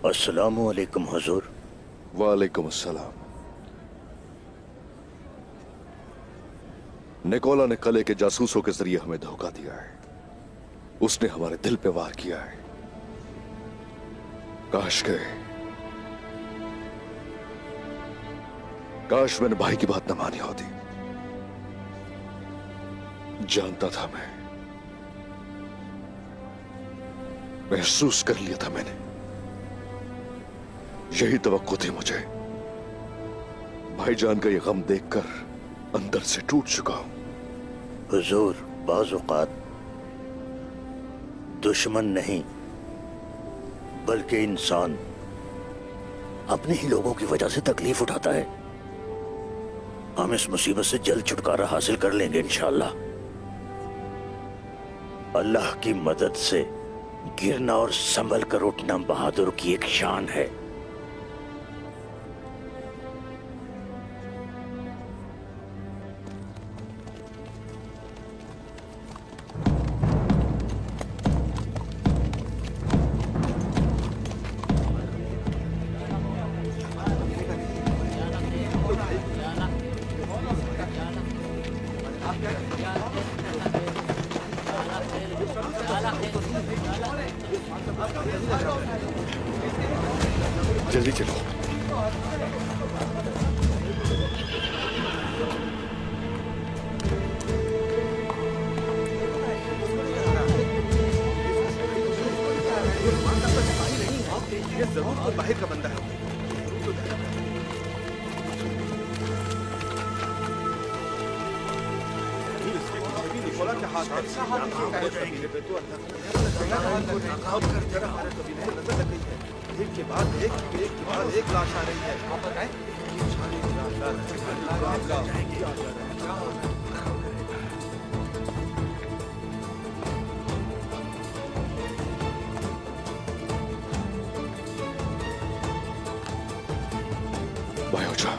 अस्सलामु अलैकुम हुजूर। वालेकुम अस्सलाम। निकोला ने कले के जासूसों के जरिए हमें धोखा दिया है। उसने हमारे दिल पे वार किया है। काश मैंने भाई की बात न मानी होती। जानता था मैं, महसूस कर लिया था मैंने। यही तवक्को थी मुझे। भाईजान का ये गम देखकर अंदर से टूट चुका हूं। हुजूर, बाज़ औक़ात दुश्मन नहीं बल्कि इंसान अपने ही लोगों की वजह से तकलीफ उठाता है। हम इस मुसीबत से जल्द छुटकारा हासिल कर लेंगे इंशाअल्लाह। अल्लाह की मदद से गिरना और संभल कर उठना बहादुर की एक शान है। जल्दी चलो। ये जरूर तो बाहर का बंदा है। निकोला के हाथ में एक के बाद एक लाश आ रही है। आप बताएं। बायोजा,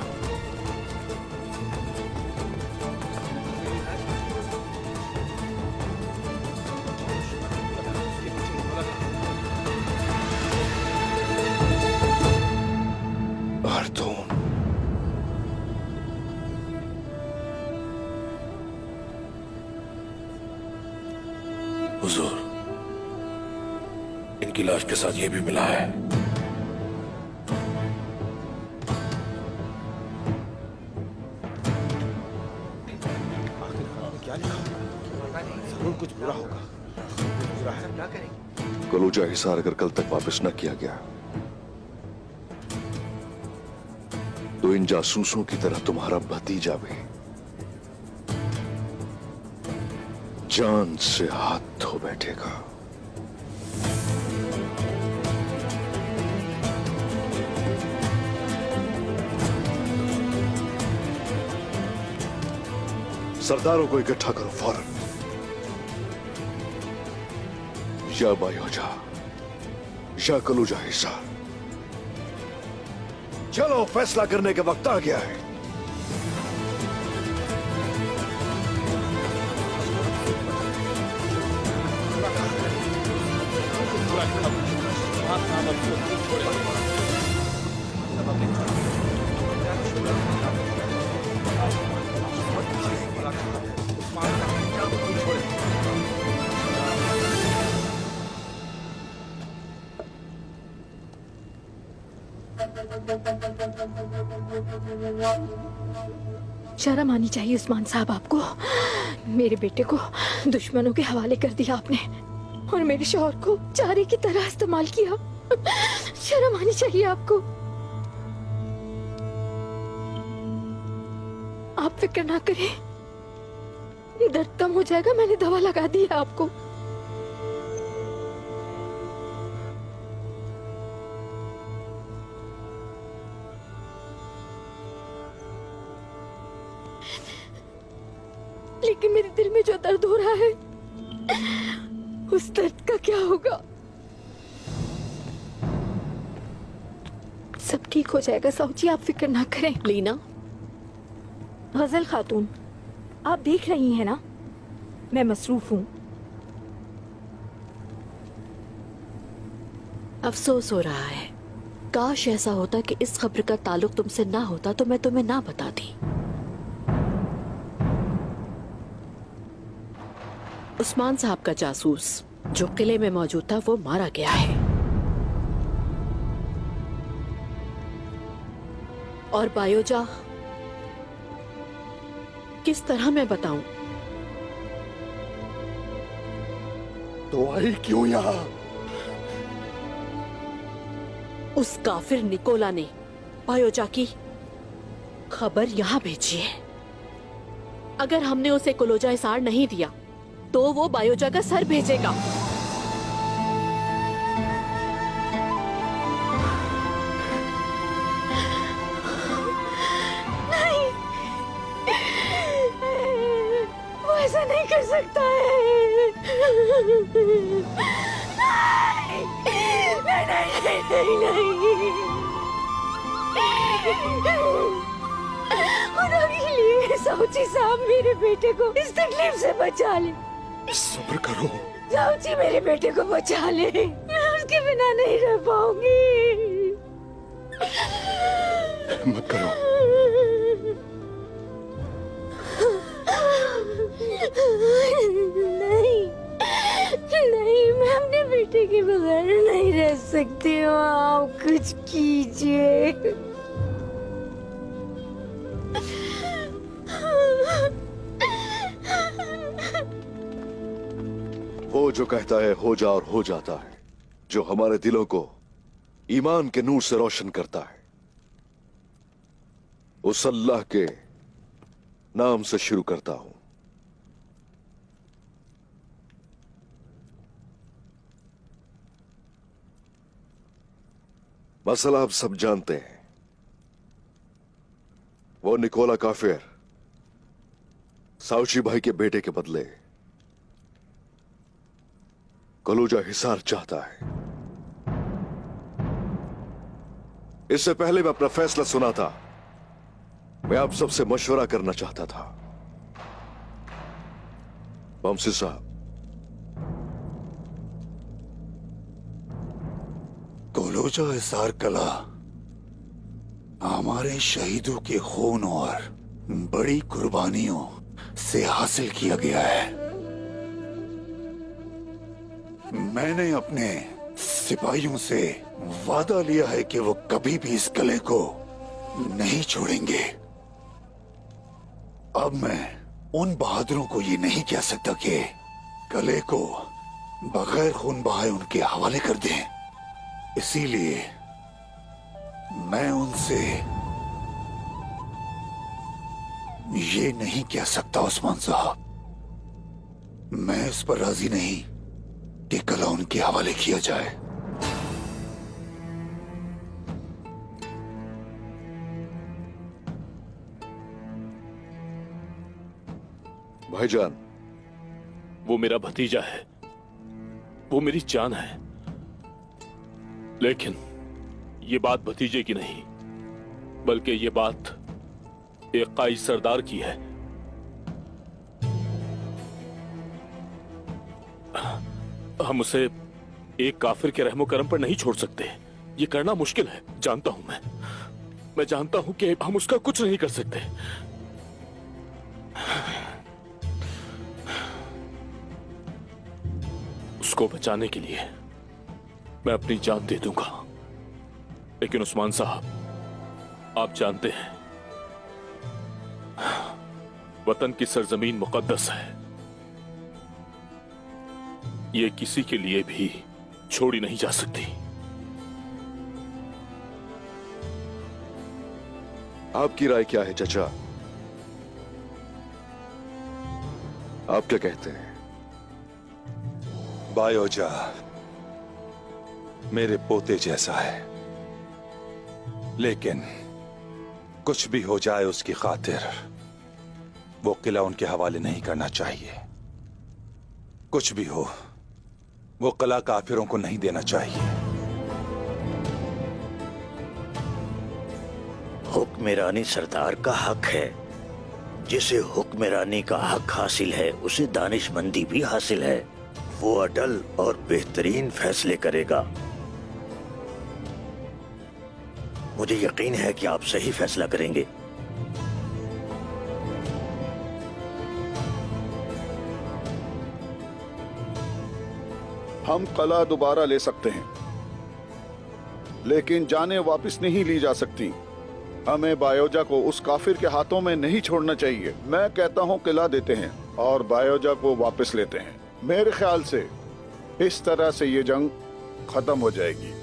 हुजूर, इनकी लाश के साथ ये भी मिला है। क्या लिखा? जरूर कुछ बुरा होगा। बुरा है। क्या करेंगे? कलूजा हिसार अगर कल तक वापस न किया गया तो इन जासूसों की तरह तुम्हारा भतीजा भी जान से हाथ धो बैठेगा। सरदारों को इकट्ठा करो फौरन। या बायोजा या कलूजा हिसार, चलो फैसला करने का वक्त आ गया है। शर्म आनी चाहिए उस्मान साहब आपको। मेरे बेटे को दुश्मनों के हवाले कर दिया आपने और मेरे शौहर को चारे की तरह इस्तेमाल किया। शर्म आनी चाहिए आपको। आप फिक्र ना करें, दर्द कम हो जाएगा। मैंने दवा लगा दी है आपको। लेकिन मेरे दिल में जो दर्द हो रहा है, उस दर्द का क्या होगा? सब ठीक हो जाएगा साहू जी, आप फिक्र ना करें। लीना, गजल खातून, आप देख रही हैं ना मैं मसरूफ हूँ। अफसोस हो रहा है काश ऐसा होता कि इस खबर का ताल्लुक तुमसे ना होता तो मैं तुम्हें ना बताती। उस्मान साहब का जासूस जो किले में मौजूद था वो मारा गया है। और बायोजा किस तरह मैं बताऊं? तो आई क्यों यहाँ? उस काफिर निकोला ने बायोजा की खबर यहां भेजी है। अगर हमने उसे कोलोजा इसार नहीं दिया तो वो बायोजा का सर भेजेगा। नहीं, वो ऐसा नहीं कर सकता है। नहीं, नहीं। और अभी लिए साउची साहब मेरे बेटे को इस तकलीफ से बचा ले। सब्र करो। साउची मेरे बेटे को बचा ले, मैं उसके बिना नहीं रह पाऊंगी। मत करो। नहीं, नहीं, मैं अपने बेटे के बगैर नहीं रह सकती हूँ। आप कुछ कीजिए। वो जो कहता है हो जा और हो जाता है, जो हमारे दिलों को ईमान के नूर से रोशन करता है, उस अल्लाह के नाम से शुरू करता हूं। मसला आप सब जानते हैं। वो निकोला काफिर साउची भाई के बेटे के बदले कलूजा हिसार चाहता है। इससे पहले मैं अपना फैसला सुना था, मैं आप सबसे मशवरा करना चाहता था। बमसी साहब, कोलोजा हिसार कला हमारे शहीदों के खून और बड़ी कुर्बानियों से हासिल किया गया है। मैंने अपने सिपाहियों से वादा लिया है कि वो कभी भी इस किले को नहीं छोड़ेंगे। अब मैं उन बहादुरों को ये नहीं कह सकता कि किले को बगैर खून बहाए उनके हवाले कर दें। इसीलिए मैं उनसे ये नहीं कह सकता उस्मान साहब। मैं इस पर राजी नहीं कि किला उनके हवाले किया जाए। भाईजान, वो मेरा भतीजा है, वो मेरी जान है। लेकिन ये बात भतीजे की नहीं, बल्कि ये बात एक काई सरदार की है। हम उसे एक काफिर के रहमो करम पर नहीं छोड़ सकते। ये करना मुश्किल है, जानता हूं मैं जानता हूं कि हम उसका कुछ नहीं कर सकते। उसको बचाने के लिए मैं अपनी जान दे दूंगा। लेकिन उस्मान साहब, आप जानते हैं वतन की सरजमीन मुकद्दस है। ये किसी के लिए भी छोड़ी नहीं जा सकती। आपकी राय क्या है चचा? आप क्या कहते हैं? बायोजा मेरे पोते जैसा है, लेकिन कुछ भी हो जाए उसकी खातिर वो किला उनके हवाले नहीं करना चाहिए। कुछ भी हो, वो किला काफिरों को नहीं देना चाहिए। हुक्मरानी सरदार का हक है। जिसे हुक्मरानी का हक हासिल है उसे दानिशमंदी भी हासिल है। वो अटल और बेहतरीन फैसले करेगा। मुझे यकीन है कि आप सही फैसला करेंगे। हम कला दोबारा ले सकते हैं, लेकिन जानें वापस नहीं ली जा सकती। हमें बायोजा को उस काफिर के हाथों में नहीं छोड़ना चाहिए। मैं कहता हूँ किला देते हैं और बायोजा को वापस लेते हैं। मेरे ख्याल से इस तरह से ये जंग खत्म हो जाएगी।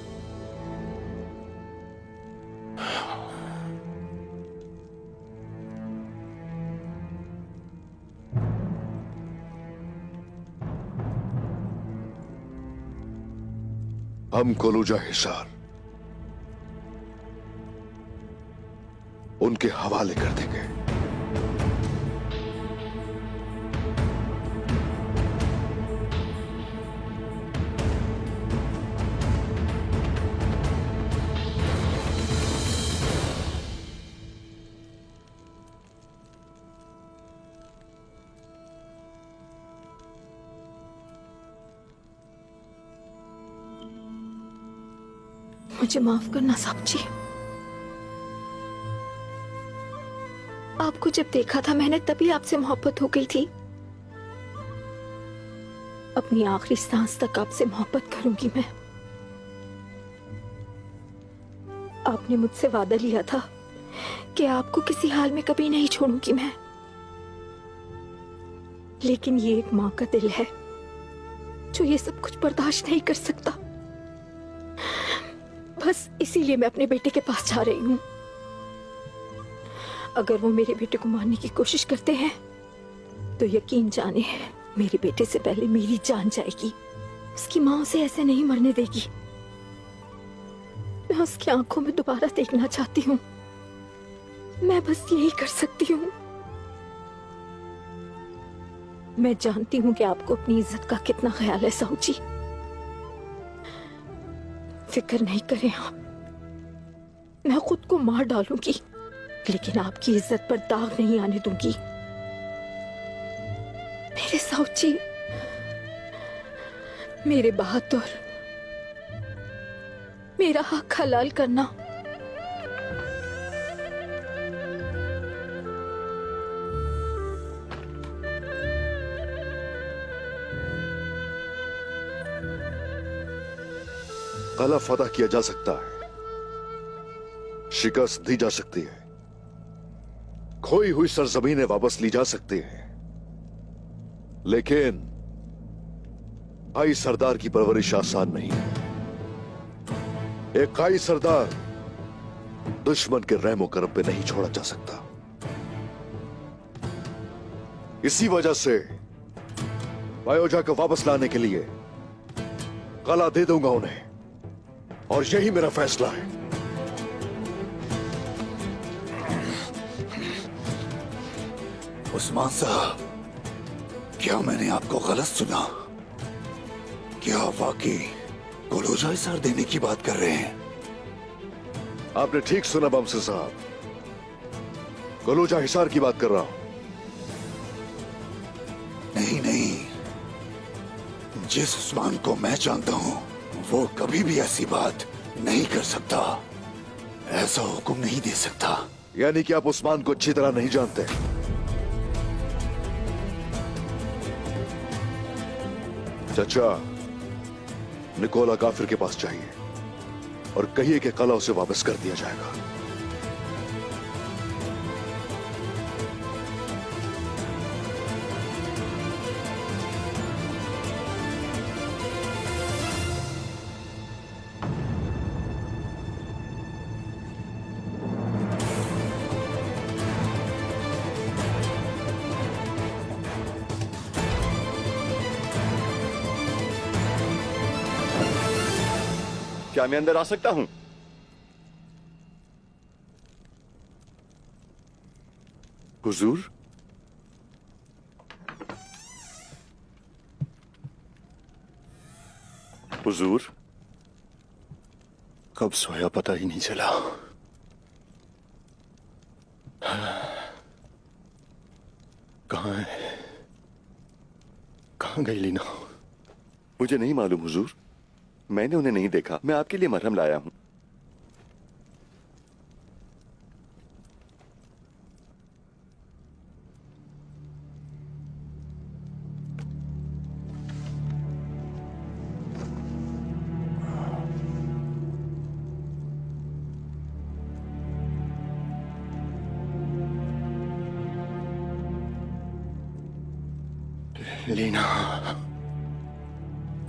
हम कोलूजा हिसार उनके हवाले कर देंगे। मुझे माफ करना साहब जी। आपको जब देखा था मैंने तभी आपसे मोहब्बत हो गई थी। अपनी आखिरी सांस तक आपसे मोहब्बत करूंगी मैं। आपने मुझसे वादा लिया था कि आपको किसी हाल में कभी नहीं छोड़ूंगी मैं। लेकिन ये एक मां का दिल है जो ये सब कुछ बर्दाश्त नहीं कर सकता। बस इसीलिए मैं अपने बेटे के पास जा रही हूं। अगर वो मेरे बेटे को मारने की कोशिश करते हैं तो यकीन जाने मेरे बेटे से पहले मेरी जान जाएगी। उसकी मां उसे ऐसे नहीं मरने देगी। मैं उसकी आंखों में दोबारा देखना चाहती हूँ। मैं बस यही कर सकती हूँ। मैं जानती हूँ कि आपको अपनी इज्जत का कितना ख्याल है साहू जी। फिक्र नहीं करें आप। मैं खुद को मार डालूंगी लेकिन आपकी इज्जत पर दाग नहीं आने दूंगी। मेरे साहू जी, मेरे बहादुर, मेरा हक हलाल करना। कला फतह किया जा सकता है, शिकस्त दी जा सकती है, खोई हुई सरजमीनें वापस ली जा सकती हैं, लेकिन भाई सरदार की परवरिश आसान नहीं है। एक काई सरदार दुश्मन के रहमो करम पे नहीं छोड़ा जा सकता। इसी वजह से बायोजा को वापस लाने के लिए कला दे दूंगा उन्हें, और यही मेरा फैसला है। उस्मान साहब, क्या मैंने आपको गलत सुना? क्या आप वाकई कोलोजा हिसार देने की बात कर रहे हैं? आपने ठीक सुना बमसर साहब, कोलोजा हिसार की बात कर रहा हूं। नहीं नहीं, जिस उस्मान को मैं जानता हूं वो कभी भी ऐसी बात नहीं कर सकता, ऐसा हुक्म नहीं दे सकता। यानी कि आप उस्मान को अच्छी तरह नहीं जानते। चाचा, निकोला काफिर के पास चाहिए और कहिए कि कला उसे वापस कर दिया जाएगा। क्या मैं अंदर आ सकता हूं? हुजूर, हुजूर, कब सोया पता ही नहीं चला। कहां है? कहां गई लीना? मुझे नहीं मालूम हुजूर, मैंने उन्हें नहीं देखा। मैं आपके लिए मरहम लाया हूं। लीना,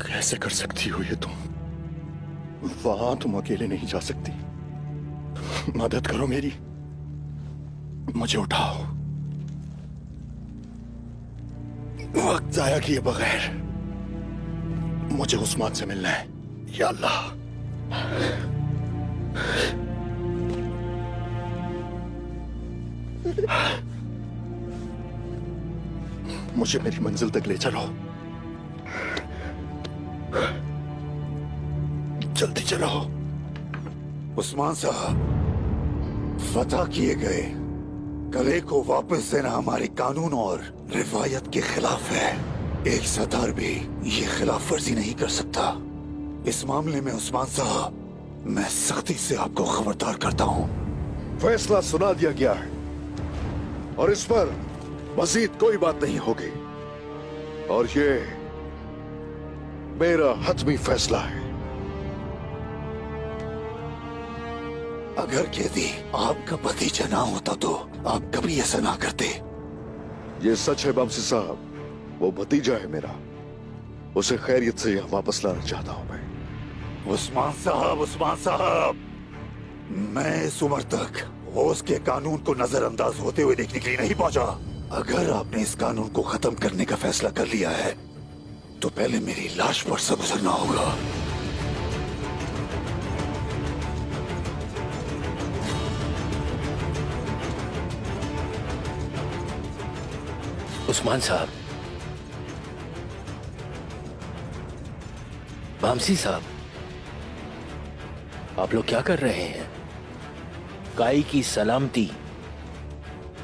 कैसे कर सकती हो ये तुम? वहां तुम अकेले नहीं जा सकती। मदद करो मेरी, मुझे उठाओ। वक्त जाया किए बगैर मुझे उस्मान से मिलना है। या अल्लाह, मुझे मेरी मंजिल तक ले चलो, जल्दी चलो। उस्मान साहब, फतह किए गए कले को वापस देना हमारे कानून और रिवायत के खिलाफ है। एक सरदार भी ये खिलाफ वर्जी नहीं कर सकता। इस मामले में उस्मान साहब, मैं सख्ती से आपको खबरदार करता हूँ। फैसला सुना दिया गया है और इस पर मजीद कोई बात नहीं होगी। और ये मेरा हतमी फैसला है। अगर कैदी आपका भतीजा ना होता तो आप कभी ऐसा ना करते। ये सच है बमसी साहब, वो भतीजा है मेरा। उसे खैरियत से यहाँ वापस लाना चाहता हूँ मैं। उस्मान साहब, मैं इस उम्र तक होश के कानून को नजरअंदाज होते हुए देखने के लिए नहीं पहुंचा। अगर आपने इस कानून को खत्म करने का फैसला कर लिया है तो पहले मेरी लाश पर से गुजरना होगा। उस्मान साहब, वामसी साहब, आप लोग क्या कर रहे हैं? काई की सलामती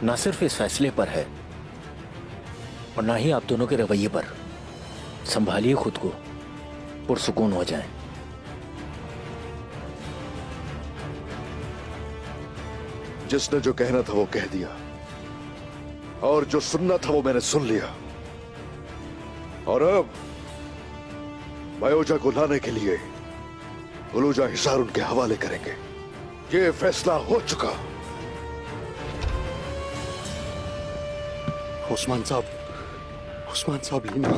न सिर्फ इस फैसले पर है और ना ही आप दोनों के रवैये पर। संभालिए खुद को, पुरसुकून हो जाएं। जिसने जो कहना था वो कह दिया और जो सुनना था वो मैंने सुन लिया। और अब बायोजा को लाने के लिए गुलूजा हिसार उनके हवाले करेंगे। ये फैसला हो चुका। उस्मान साहब, लीना,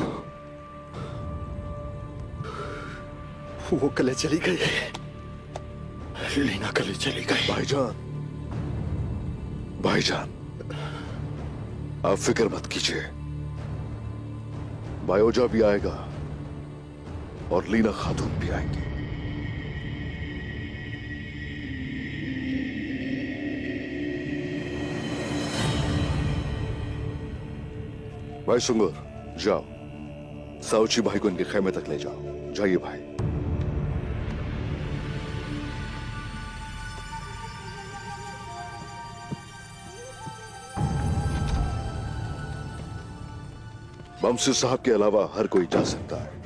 वो कले चली गई। लीना कले चली गई। भाईजान, आप फिक्र मत कीजिए। बायोजा भी आएगा और लीना खातून भी आएंगी। भाई सुंगर, जाओ साउची भाई को इनके खेमे तक ले जाओ। जाइए भाई। बमसी साहब के अलावा हर कोई जा सकता है।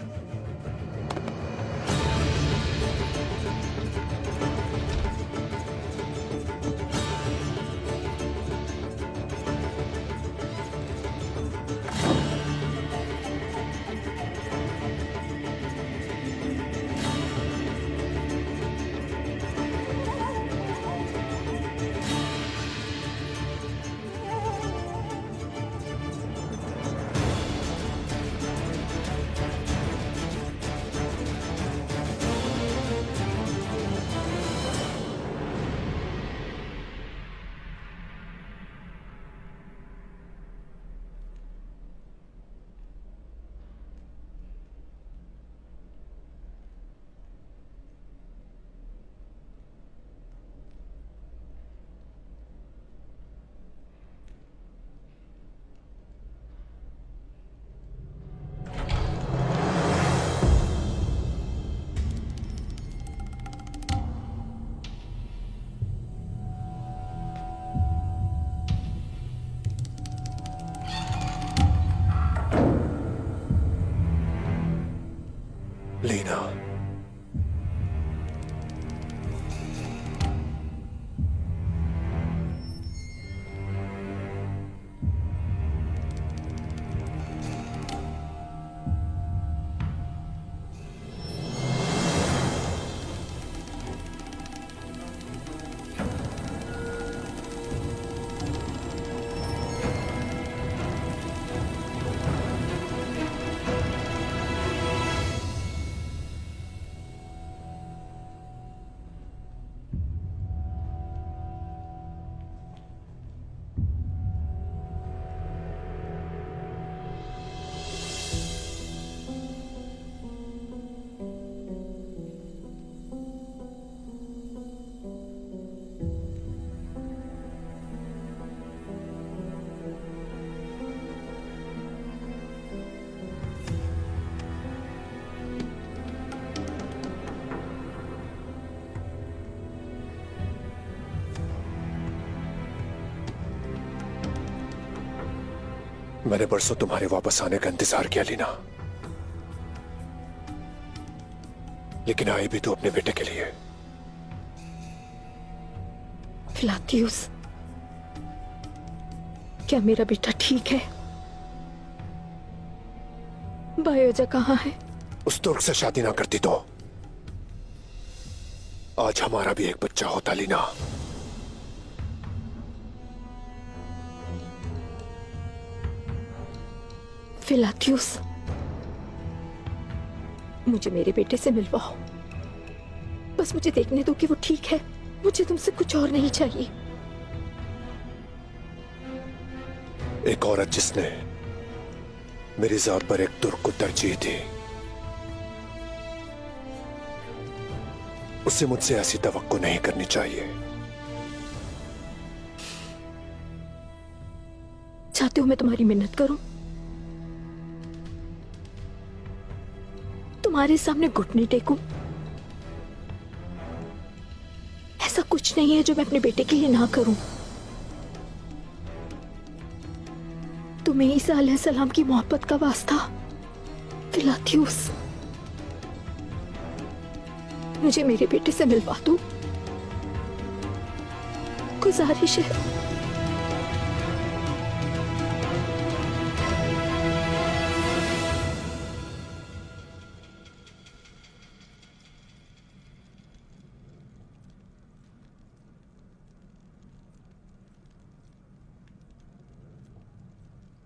मैंने परसों तुम्हारे वापस आने का इंतजार किया लीना, लेकिन आए भी तो अपने बेटे के लिए। फिलातियुस, क्या मेरा बेटा ठीक है? बायोजा कहाँ है? उस तुर्क से शादी ना करती तो आज हमारा भी एक बच्चा होता लीना। फिलातियुस, मुझे मेरे बेटे से मिलवाओ। बस मुझे देखने दो कि वो ठीक है। मुझे तुमसे कुछ और नहीं चाहिए। एक औरत जिसने मेरी जात पर एक तुर्क को तरजीह दी, उससे मुझसे ऐसी तवक्को नहीं करनी चाहिए। चाहते हो मैं तुम्हारी मिन्नत करूं? तुम्हारे सामने घुटने टेकूं? ऐसा कुछ नहीं है जो मैं अपने बेटे के लिए ना करूं। तुम्हें ईसा अलैहिस्सलाम की मोहब्बत का वास्ता फिलातियुस, मुझे मेरे बेटे से मिलवा दो। गुजारिश है।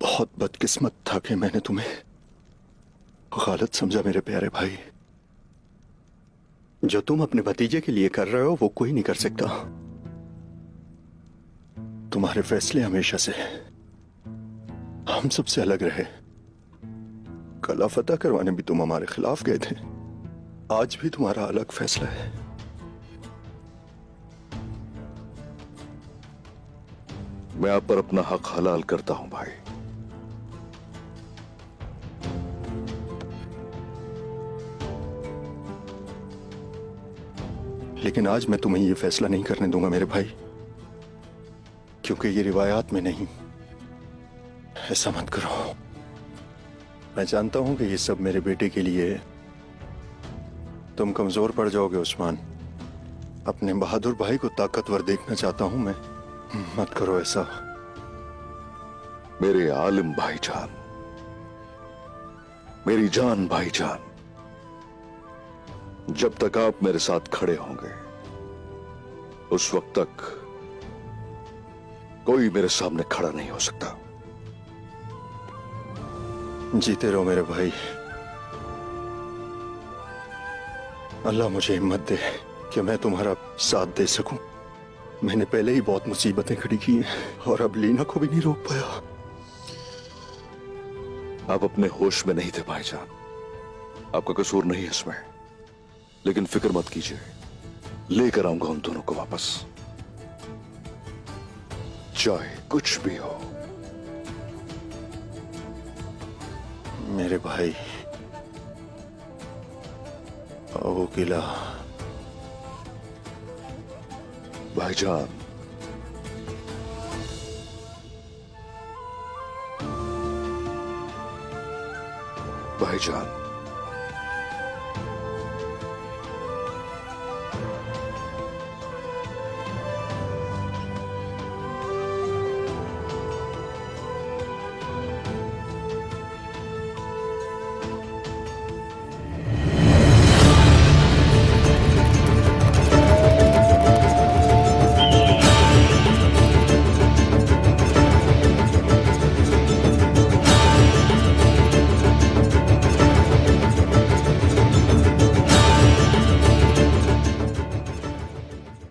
बहुत बदकिस्मत था कि मैंने तुम्हें गलत समझा मेरे प्यारे भाई। जो तुम अपने भतीजे के लिए कर रहे हो वो कोई नहीं कर सकता। तुम्हारे फैसले हमेशा से हम सबसे अलग रहे। कला फतह करवाने भी तुम हमारे खिलाफ गए थे, आज भी तुम्हारा अलग फैसला है। मैं आप पर अपना हक हलाल करता हूं भाई। लेकिन आज मैं तुम्हें यह फैसला नहीं करने दूंगा मेरे भाई, क्योंकि ये रिवायात में नहीं। ऐसा मत करो। मैं जानता हूं कि ये सब मेरे बेटे के लिए है। तुम कमजोर पड़ जाओगे उस्मान। अपने बहादुर भाई को ताकतवर देखना चाहता हूं मैं। मत करो ऐसा। मेरे आलिम भाईजान, मेरी जान भाईजान, जब तक आप मेरे साथ खड़े होंगे उस वक्त तक कोई मेरे सामने खड़ा नहीं हो सकता। जीते रहो मेरे भाई। अल्लाह मुझे हिम्मत दे कि मैं तुम्हारा साथ दे सकूं। मैंने पहले ही बहुत मुसीबतें खड़ी की हैं और अब लीना को भी नहीं रोक पाया। आप अपने होश में नहीं थे भाईजान, आपका कसूर नहीं है इसमें। लेकिन फिक्र मत कीजिए, लेकर आऊंगा उन दोनों को वापस, चाहे कुछ भी हो। मेरे भाई अबू किला, भाईजान, भाईजान,